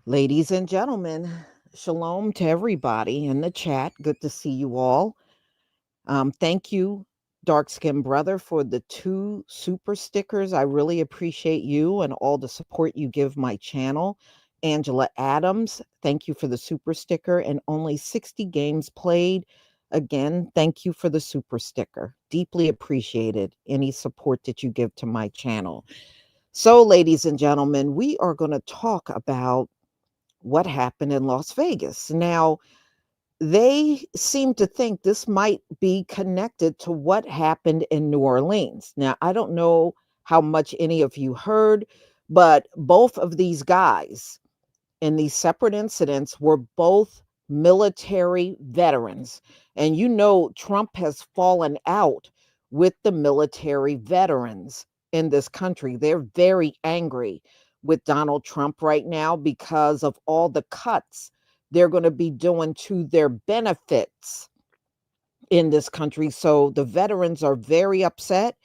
Ladies and gentlemen, shalom to everybody in the chat. Good to see you all. Thank you, Dark Skin Brother, for the 2 super stickers. I really appreciate you and all the support you give my channel. Angela Adams, thank you for the super sticker and only 60 games played. Again, thank you for the super sticker. Deeply appreciated any support that you give to my channel. So, ladies and gentlemen, we are going to talk about what happened in Las Vegas. Now, they seem to think this might be connected to what happened in New Orleans. Now, I don't know how much any of you heard, but both of these guys in these separate incidents were both military veterans. And you know, Trump has fallen out with the military veterans in this country. They're very angry with Donald Trump right now because of all the cuts they're going to be doing to their benefits in this country. So the veterans are very upset.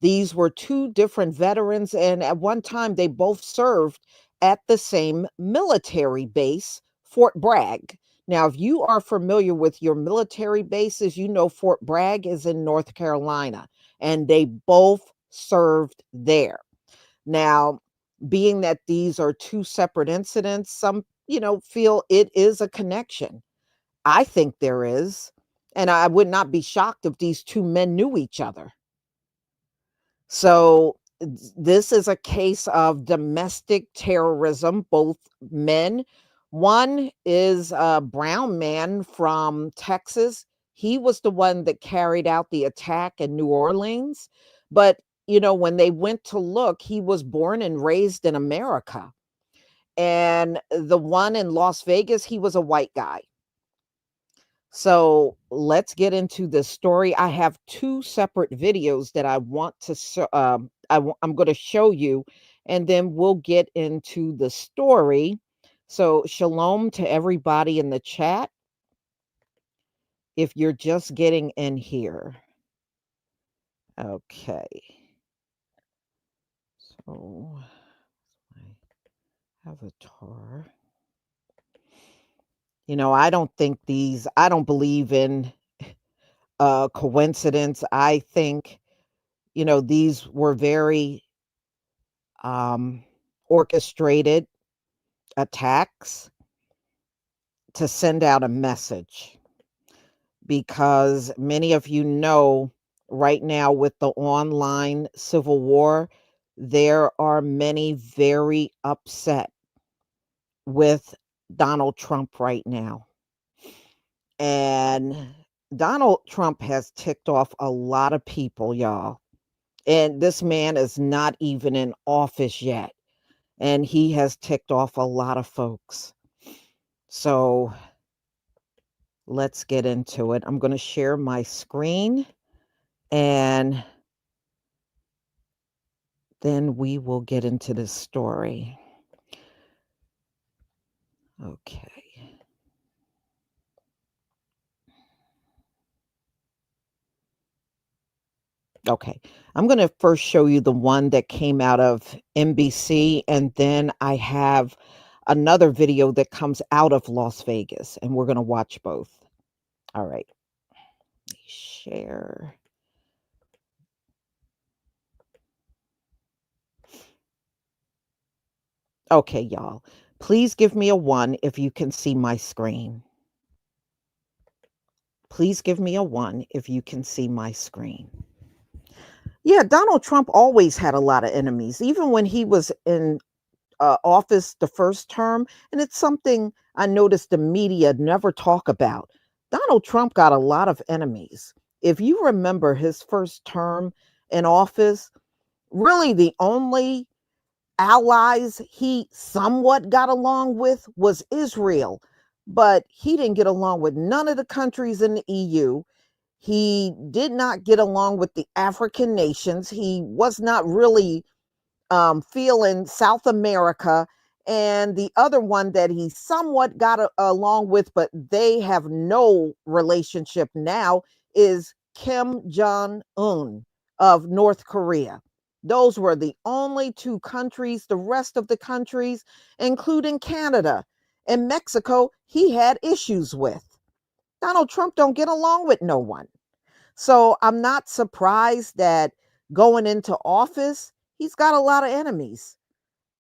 These were 2 different veterans, and at one time they both served at the same military base, Fort Bragg. Now, if you are familiar with your military bases, you know Fort Bragg is in North Carolina, and they both served there. Now, being that these are 2 separate incidents, some, feel it is a connection. I think there is, and I would not be shocked if these 2 men knew each other. So this is a case of domestic terrorism. Both men One is a brown man from Texas. He was the one that carried out the attack in New Orleans. But, when they went to look, he was born and raised in America. And the one in Las Vegas, he was a white guy. So let's get into this story. I have two separate videos that I want to I'm going to show you, and then we'll get into the story. So shalom to everybody in the chat. If you're just getting in here. Okay. So my avatar. I don't believe in coincidence. I think, these were very orchestrated attacks to send out a message, because many of you know right now with the online civil war, there are many very upset with Donald Trump right now. And Donald Trump has ticked off a lot of people, y'all. And this man is not even in office yet. And he has ticked off a lot of folks. So let's get into it. I'm going to share my screen, and then we will get into this story. Okay. Okay, I'm going to first show you the one that came out of NBC, and then I have another video that comes out of Las Vegas, and we're going to watch both. All right. Let me share. Okay, y'all. Please give me a 1 if you can see my screen. Please give me a 1 if you can see my screen. Yeah, Donald Trump always had a lot of enemies, even when he was in office the first term. And it's something I noticed the media never talk about. Donald Trump got a lot of enemies. If you remember his first term in office, really the only allies he somewhat got along with was Israel, but he didn't get along with none of the countries in the EU. He did not get along with the African nations. He was not really feeling South America. And the other one that he somewhat got along with, but they have no relationship now, is Kim Jong-un of North Korea. Those were the only two countries. The rest of the countries, including Canada and Mexico, he had issues with. Donald Trump don't get along with no one. So I'm not surprised that going into office, he's got a lot of enemies.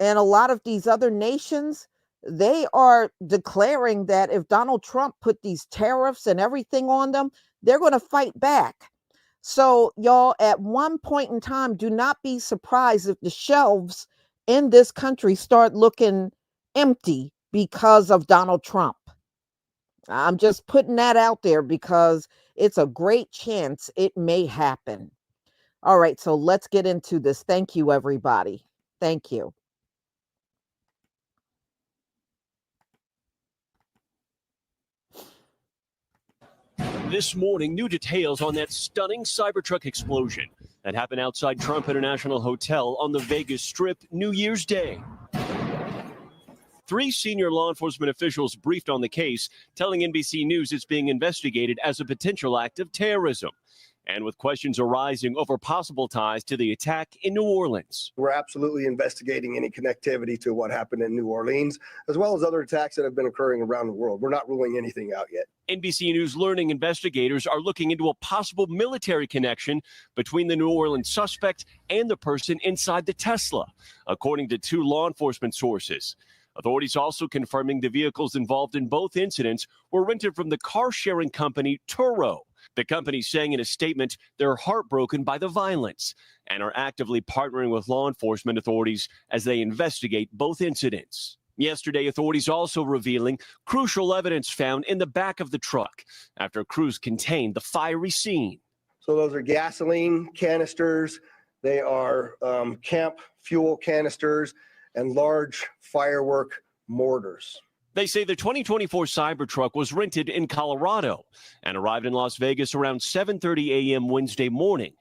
And a lot of these other nations, they are declaring that if Donald Trump put these tariffs and everything on them, they're going to fight back. So, y'all, at one point in time, do not be surprised if the shelves in this country start looking empty because of Donald Trump. I'm just putting that out there because it's a great chance it may happen. All right, so let's get into this. Thank you, everybody. Thank you. This morning, new details on that stunning Cybertruck explosion that happened outside Trump International Hotel on the Vegas Strip New Year's Day. 3 senior law enforcement officials briefed on the case, telling NBC News it's being investigated as a potential act of terrorism. And with questions arising over possible ties to the attack in New Orleans. We're absolutely investigating any connectivity to what happened in New Orleans, as well as other attacks that have been occurring around the world. We're not ruling anything out yet. NBC News learning investigators are looking into a possible military connection between the New Orleans suspect and the person inside the Tesla, according to 2 law enforcement sources. Authorities also confirming the vehicles involved in both incidents were rented from the car-sharing company Turo. The company saying in a statement they're heartbroken by the violence and are actively partnering with law enforcement authorities as they investigate both incidents. Yesterday, authorities also revealing crucial evidence found in the back of the truck after crews contained the fiery scene. So those are gasoline canisters. They are camp fuel canisters and large firework mortars. They say the 2024 Cybertruck was rented in Colorado and arrived in Las Vegas around 7:30 a.m. Wednesday morning.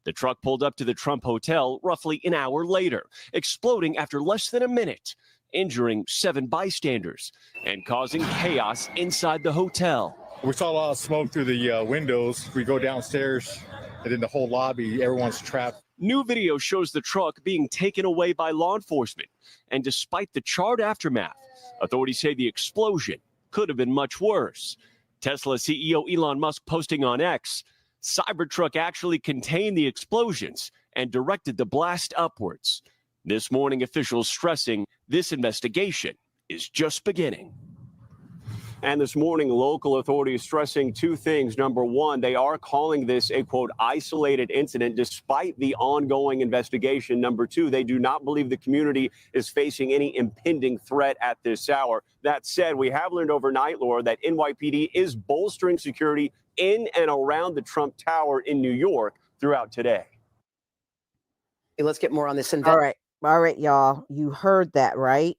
The truck pulled up to the Trump Hotel roughly an hour later, exploding after less than a minute, injuring 7 bystanders and causing chaos inside the hotel. We saw a lot of smoke through the windows. We go downstairs, and in the whole lobby, everyone's trapped. New video shows the truck being taken away by law enforcement. And despite the charred aftermath, authorities say the explosion could have been much worse. Tesla CEO Elon Musk posting on X, Cybertruck actually contained the explosions and directed the blast upwards. This morning, officials stressing this investigation is just beginning. And this morning, local authorities stressing 2 things. Number one, they are calling this a, quote, isolated incident despite the ongoing investigation. Number 2, they do not believe the community is facing any impending threat at this hour. That said, we have learned overnight, Laura, that NYPD is bolstering security in and around the Trump Tower in New York throughout today. Hey, let's get more on this. All right, y'all. You heard that, right?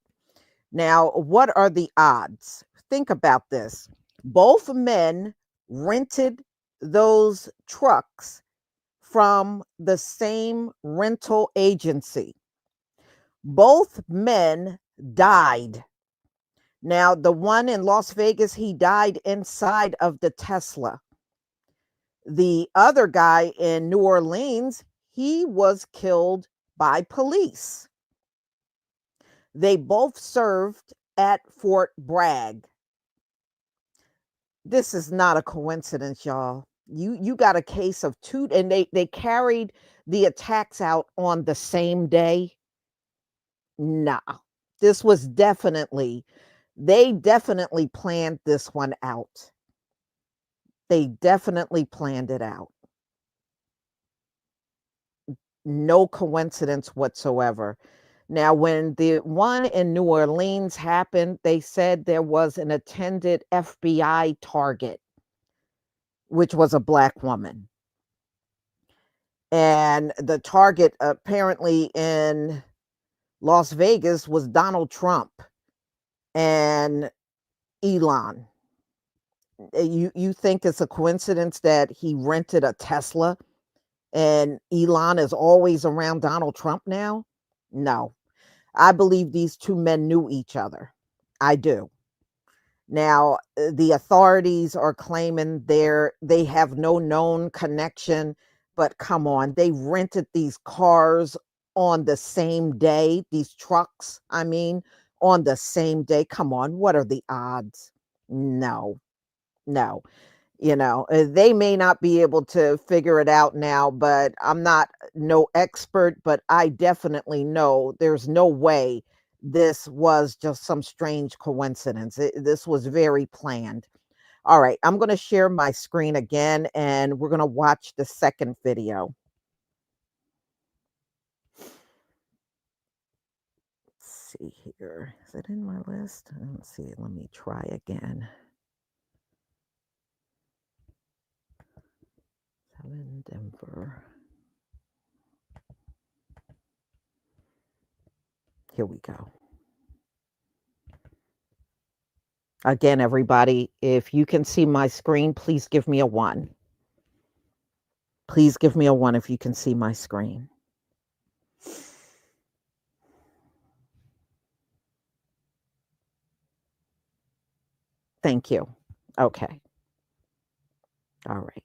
Now, what are the odds? Think about this. Both men rented those trucks from the same rental agency. Both men died. Now, the one in Las Vegas, he died inside of the Tesla. The other guy in New Orleans, he was killed by police. They both served at Fort Bragg. This is not a coincidence, y'all. You got a case of 2, and they carried the attacks out on the same day. Nah, this was they definitely planned this one out. They definitely planned it out. No coincidence whatsoever. Now, when the one in New Orleans happened, they said there was an attended FBI target, which was a Black woman. And the target apparently in Las Vegas was Donald Trump and Elon. You think it's a coincidence that he rented a Tesla and Elon is always around Donald Trump now? No. I believe these 2 men knew each other. I do. Now, the authorities are claiming they have no known connection, but come on, they rented these cars on the same day, these trucks, on the same day. Come on, what are the odds? No. They may not be able to figure it out now, but I'm not no expert, but I definitely know there's no way this was just some strange coincidence. This was very planned. All right, I'm going to share my screen again, and we're going to watch the second video. Let's see here. Is it in my list? Let's see. Let me try again. In Denver. Here we go. Again, everybody, if you can see my screen, please give me a 1. Please give me a 1 if you can see my screen. Thank you. Okay. All right.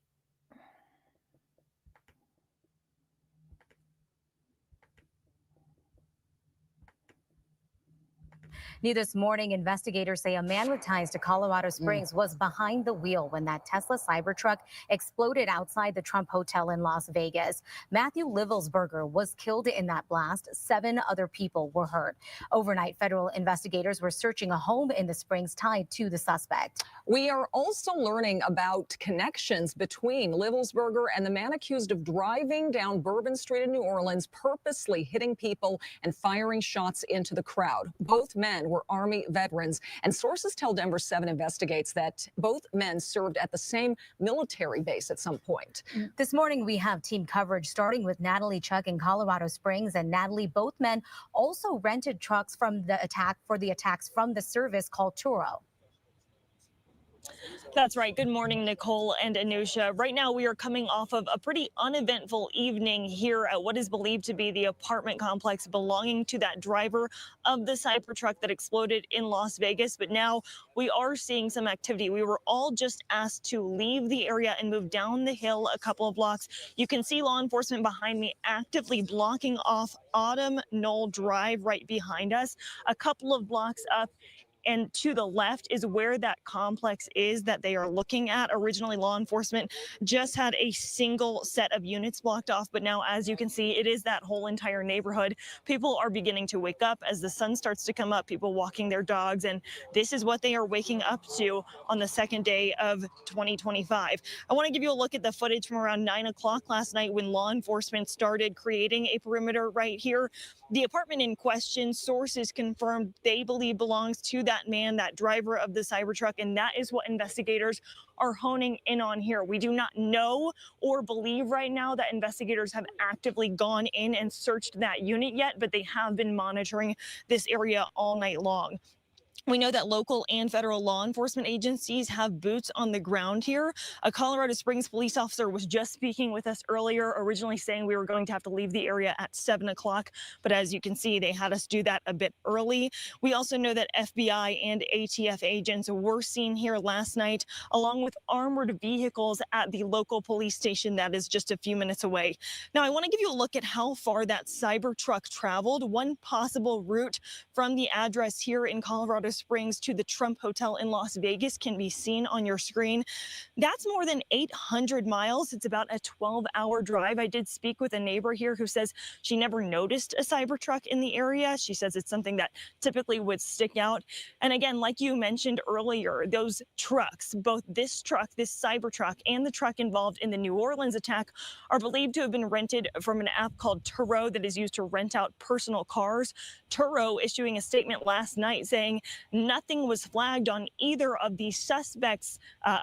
New this morning, investigators say a man with ties to Colorado Springs was behind the wheel when that Tesla Cybertruck exploded outside the Trump Hotel in Las Vegas. Matthew Livelsberger was killed in that blast. 7 other people were hurt. Overnight, federal investigators were searching a home in the Springs tied to the suspect. We are also learning about connections between Livelsberger and the man accused of driving down Bourbon Street in New Orleans, purposely hitting people and firing shots into the crowd. Both men men were Army veterans, and sources tell Denver 7 investigates that both men served at the same military base at some point. This morning, we have team coverage starting with Natalie Chuck in Colorado Springs. And Natalie, both men also rented trucks from the attacks from the service called Turo. That's right. Good morning, Nicole and Anusha. Right now, we are coming off of a pretty uneventful evening here at what is believed to be the apartment complex belonging to that driver of the Cybertruck that exploded in Las Vegas. But now we are seeing some activity. We were all just asked to leave the area and move down the hill a couple of blocks. You can see law enforcement behind me actively blocking off Autumn Knoll Drive right behind us. A couple of blocks up and to the left is where that complex is that they are looking at. Originally, law enforcement just had a single set of units blocked off, but now, as you can see, it is that whole entire neighborhood. People are beginning to wake up as the sun starts to come up, people walking their dogs, and this is what they are waking up to on the second day of 2025. I want to give you a look at the footage from around 9 o'clock last night when law enforcement started creating a perimeter right here. The apartment in question, sources confirmed they believe belongs to that man, that driver of the Cybertruck, and that is what investigators are honing in on here. We do not know or believe right now that investigators have actively gone in and searched that unit yet, but they have been monitoring this area all night long. We know that local and federal law enforcement agencies have boots on the ground here. A Colorado Springs police officer was just speaking with us earlier, originally saying we were going to have to leave the area at 7 o'clock. But as you can see, they had us do that a bit early. We also know that FBI and ATF agents were seen here last night, along with armored vehicles at the local police station that is just a few minutes away. Now, I want to give you a look at how far that Cybertruck traveled. One possible route from the address here in Colorado Springs to the Trump Hotel in Las Vegas can be seen on your screen. That's more than 800 miles. It's about a 12-hour drive. I did speak with a neighbor here who says she never noticed a Cybertruck in the area. She says it's something that typically would stick out. And again, like you mentioned earlier, those trucks, both this truck, this Cybertruck, and the truck involved in the New Orleans attack are believed to have been rented from an app called Turo that is used to rent out personal cars. Turo issuing a statement last night saying nothing was flagged on either of the suspects'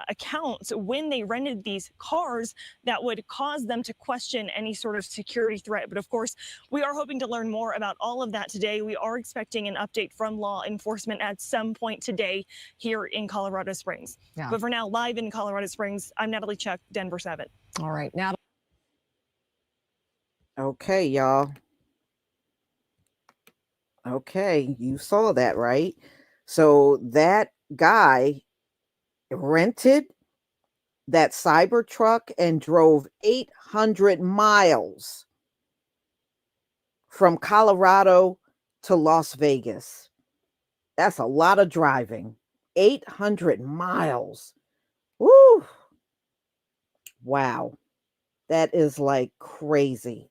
accounts when they rented these cars that would cause them to question any sort of security threat. But of course, we are hoping to learn more about all of that today. We are expecting an update from law enforcement at some point today here in Colorado Springs. Yeah. But for now, live in Colorado Springs, I'm Natalie Chuck, Denver 7. All right, Natalie. Okay, y'all. Okay, you saw that, right? So that guy rented that Cybertruck and drove 800 miles from Colorado to Las Vegas. That's a lot of driving. 800 miles. Woo! Wow. That is like crazy.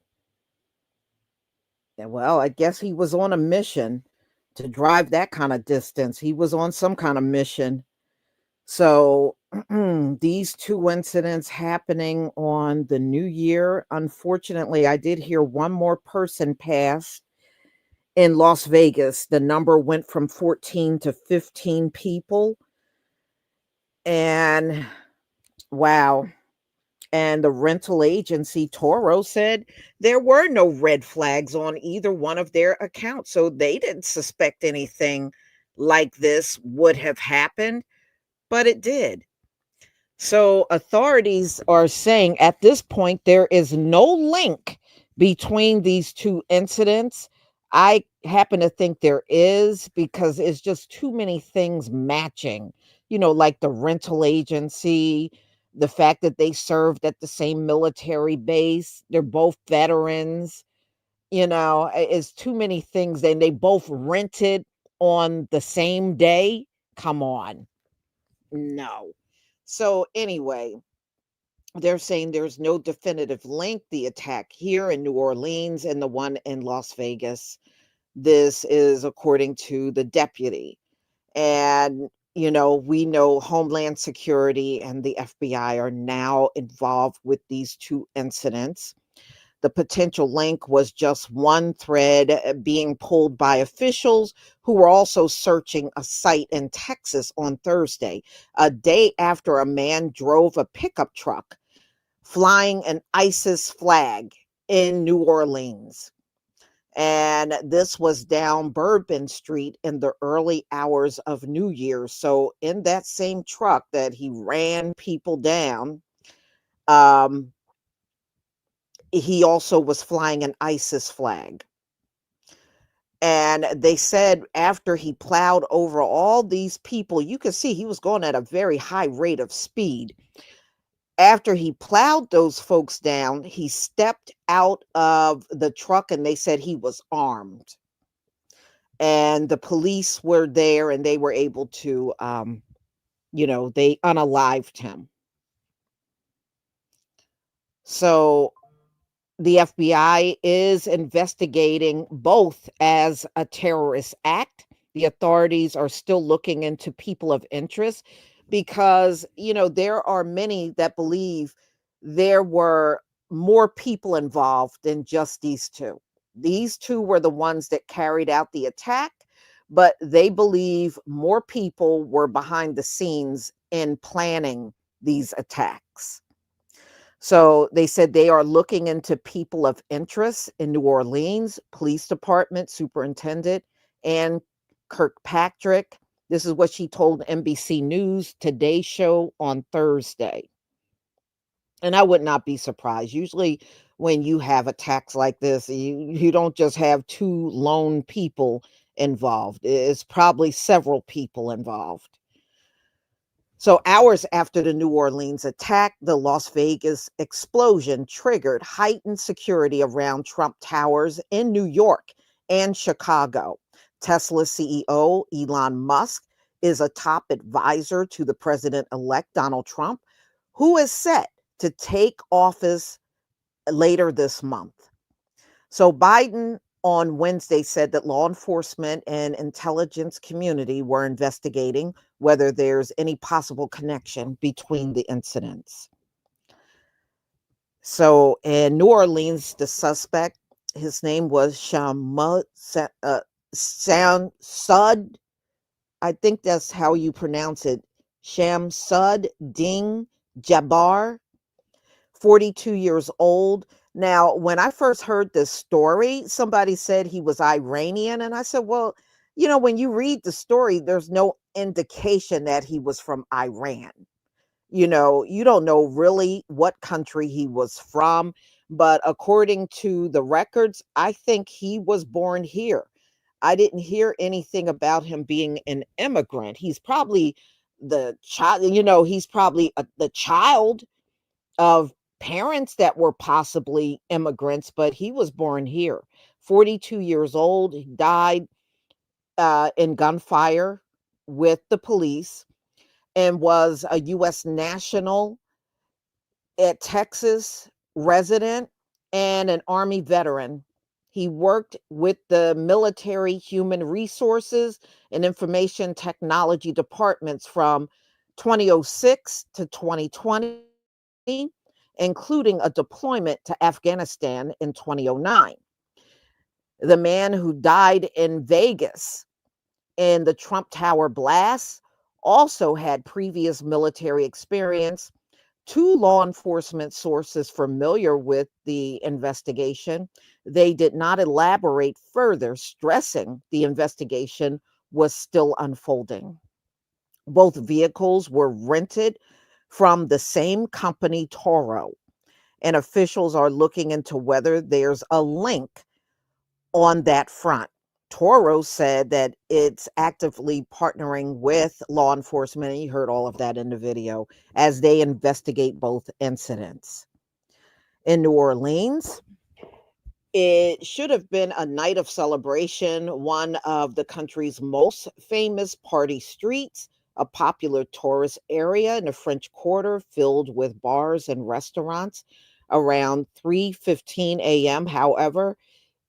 Yeah, well, I guess he was on a mission to drive that kind of distance. He was on some kind of mission. So these two incidents happening on the new year. Unfortunately, I did hear one more person passed in Las Vegas. The number went from 14 to 15 people. And wow. And the rental agency, Toro, said there were no red flags on either one of their accounts. So they didn't suspect anything like this would have happened, but it did. So authorities are saying at this point, there is no link between these two incidents. I happen to think there is because it's just too many things matching, like the rental agency, the fact that they served at the same military base, they're both veterans, it's too many things. And they both rented on the same day. Come on. No. So anyway, they're saying there's no definitive link, the attack here in New Orleans and the one in Las Vegas. This is according to the deputy. And, we know Homeland Security and the FBI are now involved with these two incidents. The potential link was just one thread being pulled by officials who were also searching a site in Texas on Thursday, a day after a man drove a pickup truck flying an ISIS flag in New Orleans. And this was down Bourbon Street in the early hours of New Year's. So in that same truck that he ran people down, he also was flying an ISIS flag. And they said after he plowed over all these people, you could see he was going at a very high rate of speed. After he plowed those folks down, he stepped out of the truck and they said he was armed. And the police were there and they were able to, they unalived him. So the FBI is investigating both as a terrorist act. The authorities are still looking into people of interest because, there are many that believe there were more people involved than just these two. These two were the ones that carried out the attack, but they believe more people were behind the scenes in planning these attacks. So they said they are looking into people of interest in New Orleans, police department, superintendent, and Kirkpatrick. This is what she told NBC News Today Show on Thursday. And I would not be surprised. Usually when you have attacks like this, you don't just have two lone people involved. It's probably several people involved. So hours after the New Orleans attack, the Las Vegas explosion triggered heightened security around Trump Towers in New York and Chicago. Tesla CEO Elon Musk is a top advisor to the president-elect Donald Trump, who is set to take office later this month. So Biden on Wednesday said that law enforcement and intelligence community were investigating whether there's any possible connection between the incidents. So in New Orleans, the suspect, his name was Shamsud, I think that's how you pronounce it, Shamsud Ding Jabbar, 42 years old. Now, when I first heard this story, somebody said he was Iranian. And I said, well, when you read the story, there's no indication that he was from Iran. You don't know really what country he was from. But according to the records, I think he was born here. I didn't hear anything about him being an immigrant. He's probably the child, he's probably the child of parents that were possibly immigrants, but he was born here. 42 years old. He died in gunfire with the police and was a U.S. national, a Texas resident, and an Army veteran. He worked with the military human resources and information technology departments from 2006 to 2020, including a deployment to Afghanistan in 2009. The man who died in Vegas in the Trump Tower blast also had previous military experience. Two law enforcement sources familiar with the investigation, they did not elaborate further, stressing the investigation was still unfolding. Both vehicles were rented from the same company, Toro, and officials are looking into whether there's a link on that front. Toro said that it's actively partnering with law enforcement, and you heard all of that in the video, as they investigate both incidents. In New Orleans, it should have been a night of celebration, one of the country's most famous party streets, a popular tourist area in the French Quarter filled with bars and restaurants. Around 3:15 a.m., however,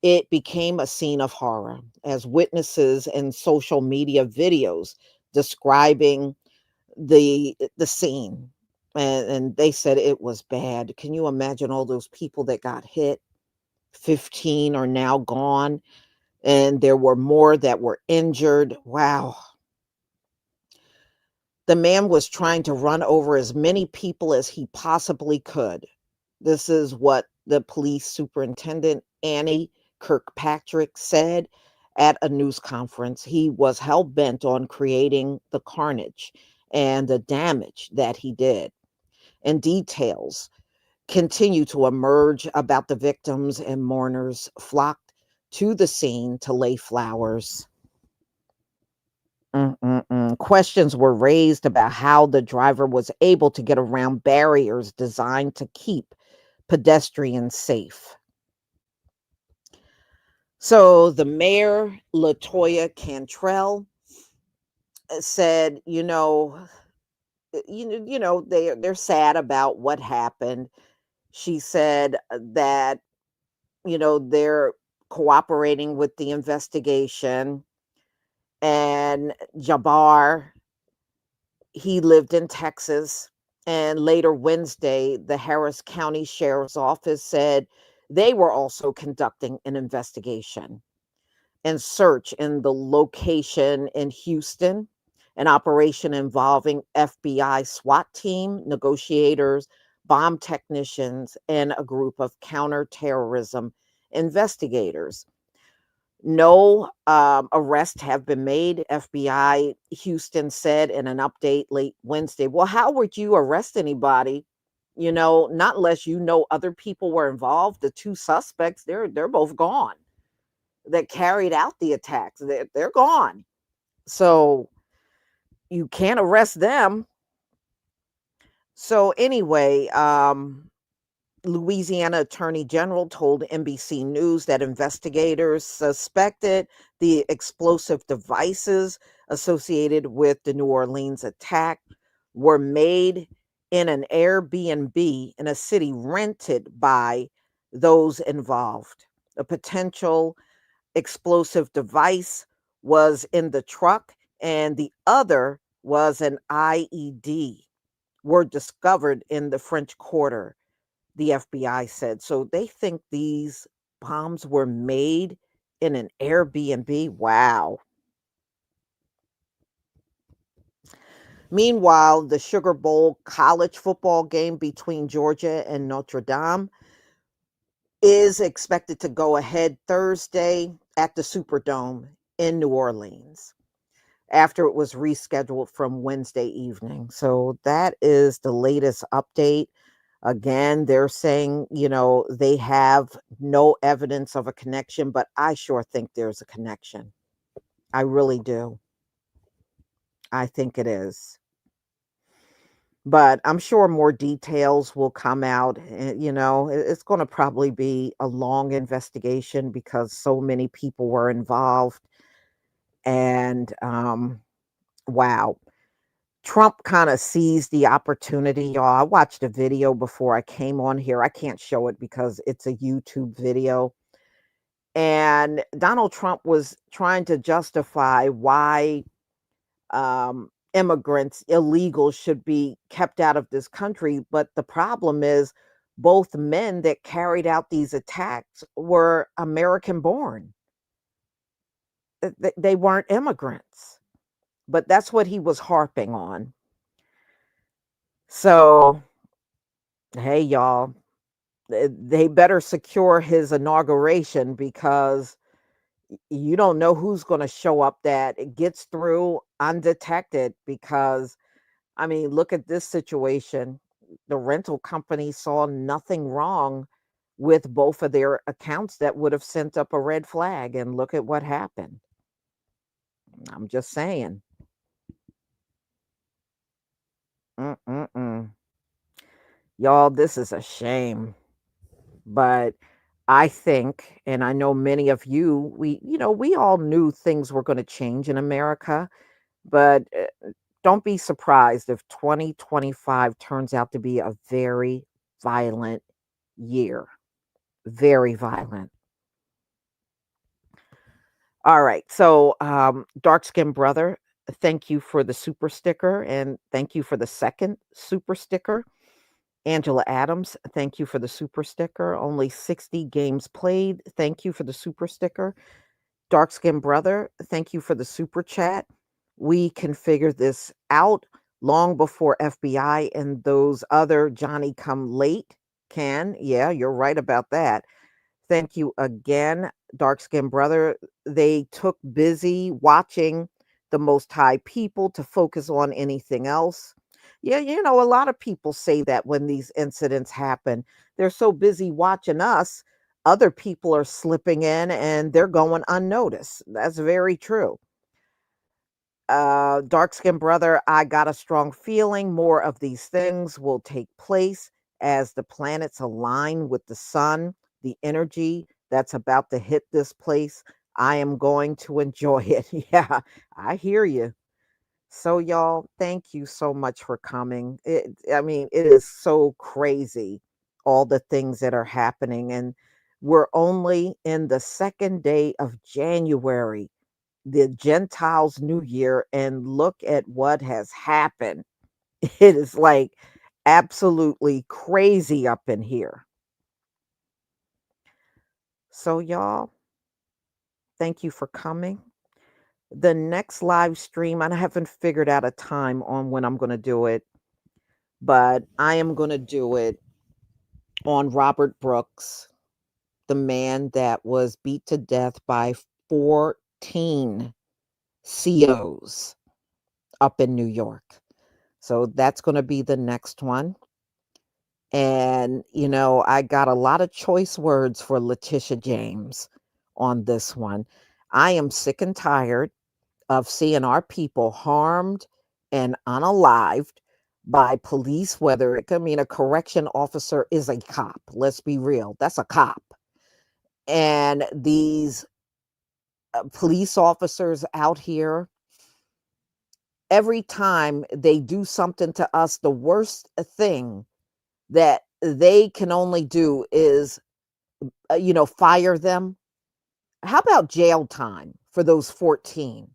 it became a scene of horror as witnesses in social media videos describing the scene. And they said it was bad. Can you imagine all those people that got hit? 15 are now gone, and there were more that were injured. Wow. The man was trying to run over as many people as he possibly could. This is what the police superintendent, Annie Kirkpatrick, said at a news conference. He was hell bent on creating the carnage and the damage that he did. And details continue to emerge about the victims, and mourners flocked to the scene to lay flowers. Questions were raised about how the driver was able to get around barriers designed to keep pedestrians safe. So the mayor, Latoya Cantrell, said, they're sad about what happened. She said that, they're cooperating with the investigation. And Jabbar, he lived in Texas. And later Wednesday, the Harris County Sheriff's Office said they were also conducting an investigation and search in the location in Houston, an operation involving FBI SWAT team, negotiators, bomb technicians, and a group of counterterrorism investigators. No arrests have been made, FBI Houston said in an update late Wednesday. Well, how would you arrest anybody? Not unless other people were involved. The two suspects, they're both gone that carried out the attacks. They're gone. So you can't arrest them. So anyway, Louisiana Attorney General told NBC News that investigators suspected the explosive devices associated with the New Orleans attack were made in an Airbnb in a city rented by those involved. A potential explosive device was in the truck, and the other was an IED, were discovered in the French Quarter, the FBI said. So they think these bombs were made in an Airbnb. Wow. Meanwhile, the Sugar Bowl college football game between Georgia and Notre Dame is expected to go ahead Thursday at the Superdome in New Orleans after it was rescheduled from Wednesday evening. So that is the latest update. Again, they're saying, they have no evidence of a connection, but I sure think there's a connection. I really do. I think it is. But I'm sure more details will come out. It's going to probably be a long investigation because so many people were involved. And wow. Trump kind of seized the opportunity, y'all. I watched a video before I came on here. I can't show it because it's a YouTube video. And Donald Trump was trying to justify why immigrants, illegals, should be kept out of this country. But the problem is both men that carried out these attacks were American born. They weren't immigrants. But that's what he was harping on. So, hey, y'all, they better secure his inauguration because you don't know who's going to show up that it gets through undetected. Because, I mean, look at this situation. The rental company saw nothing wrong with both of their accounts that would have sent up a red flag. And look at what happened. I'm just saying. Y'all, this is a shame. But I think, and I know many of you, we all knew things were going to change in America, but don't be surprised if 2025 turns out to be a very violent year. Very violent. All right. So, dark skinned brother, thank you for the super sticker, and thank you for the second super sticker. Angela Adams, thank you for the super sticker. Only 60 games played. Thank you for the super sticker. Dark Skin Brother, thank you for the super chat. We can figure this out long before FBI and those other Johnny come late can. Yeah, you're right about that. Thank you again, Dark Skin Brother. They took busy watching the Most High people to focus on anything else. Yeah, a lot of people say that when these incidents happen. They're so busy watching us, other people are slipping in and they're going unnoticed. That's very true. Dark Skin Brother, I got a strong feeling more of these things will take place as the planets align with the sun, the energy that's about to hit this place. I am going to enjoy it. Yeah, I hear you. So, y'all, thank you so much for coming. I mean, it is so crazy, all the things that are happening. And we're only in the second day of January, the Gentiles' New Year, and look at what has happened. It is like absolutely crazy up in here. So, y'all, thank you for coming. The next live stream, I haven't figured out a time on when I'm going to do it, but I am going to do it on Robert Brooks, the man that was beat to death by 14 COs up in New York. So that's going to be the next one. And, I got a lot of choice words for Letitia James on this one. I am sick and tired of seeing our people harmed and unalived by police, whether a correction officer is a cop. Let's be real. That's a cop. And these police officers out here, every time they do something to us, the worst thing that they can only do is, fire them. How about jail time for those 14?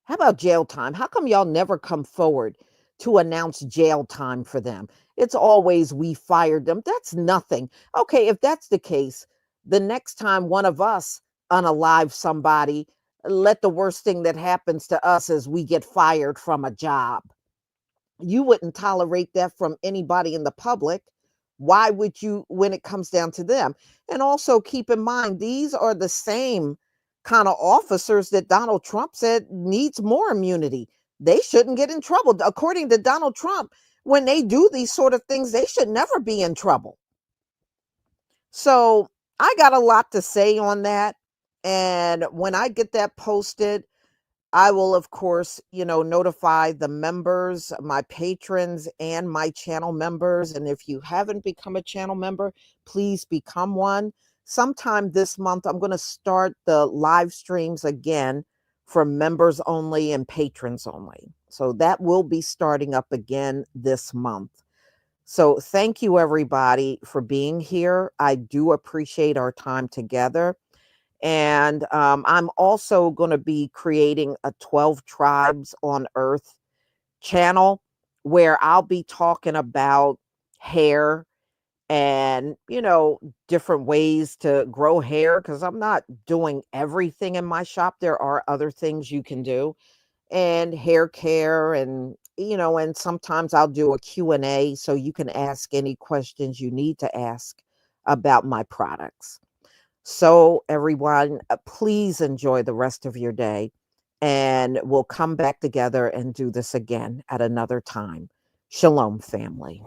How about jail time? How come y'all never come forward to announce jail time for them? It's always we fired them. That's nothing. Okay, if that's the case, the next time one of us unalive somebody, let the worst thing that happens to us is we get fired from a job. You wouldn't tolerate that from anybody in the public. Why would you when it comes down to them? And also keep in mind, these are the same kind of officers that Donald Trump said needs more immunity. They shouldn't get in trouble. According to Donald Trump, when they do these sort of things, they should never be in trouble. So I got a lot to say on that. And when I get that posted, I will, of course, notify the members, my patrons, and my channel members. And if you haven't become a channel member, please become one. Sometime this month, I'm going to start the live streams again for members only and patrons only. So that will be starting up again this month. So thank you, everybody, for being here. I do appreciate our time together. And I'm also going to be creating a 12 Tribes on Earth channel where I'll be talking about hair and, different ways to grow hair because I'm not doing everything in my shop. There are other things you can do and hair care and, and sometimes I'll do a Q&A so you can ask any questions you need to ask about my products. So, everyone, please enjoy the rest of your day, and we'll come back together and do this again at another time. Shalom, family.